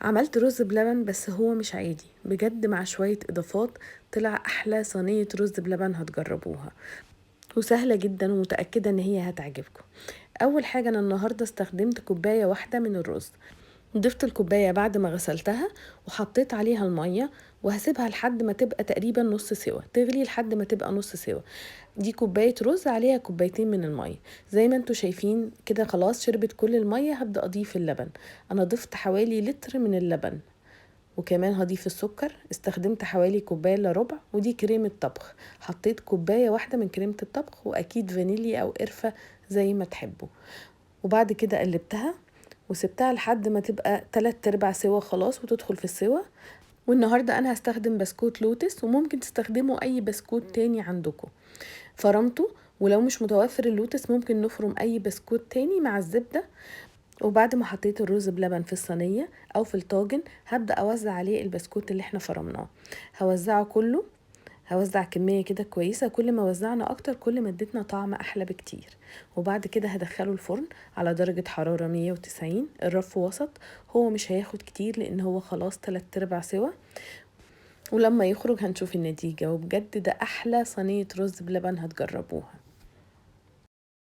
عملت رز بلبن بس هو مش عادي بجد، مع شوية اضافات طلع احلى صينية رز بلبن هتجربوها، وسهلة جدا ومتأكدة ان هي هتعجبكم. اول حاجة انا النهاردة استخدمت كوباية واحدة من الرز. ضفت الكوباية بعد ما غسلتها وحطيت عليها المية، وهسيبها لحد ما تبقى تقريبا نص سوا، تغلي لحد ما تبقى نص سوا. دي كوباية رز عليها كوبايتين من المية. زي ما انتوا شايفين كده خلاص شربت كل المية، هبدأ اضيف اللبن. انا ضفت حوالي لتر من اللبن، وكمان هضيف السكر. استخدمت حوالي كوباية الا ربع، ودي كريمة طبخ. حطيت كوباية واحدة من كريمة الطبخ، واكيد فانيليا او قرفة زي ما تحبوا. وبعد كده قلبتها وسبتها لحد ما تبقى 3/4 سوا خلاص وتدخل في السوا. والنهاردة انا هستخدم بسكوت لوتس، وممكن تستخدموا اي بسكوت تاني عندكم. فرمته، ولو مش متوفر اللوتس ممكن نفرم اي بسكوت تاني مع الزبدة. وبعد ما حطيت الرز بلبن في الصينية او في الطاجن، هبدأ اوزع عليه البسكوت اللي احنا فرمناه. هوزعه كله، هوزع كمية كده كويسة. كل ما وزعنا اكتر كل ما اديتنا طعم احلى بكتير. وبعد كده هدخله الفرن على درجة حرارة 190، الرف وسط. هو مش هياخد كتير لان هو خلاص 3/4 سوا. ولما يخرج هنشوف النتيجة، وبجد ده احلى صينية رز بلبن هتجربوها.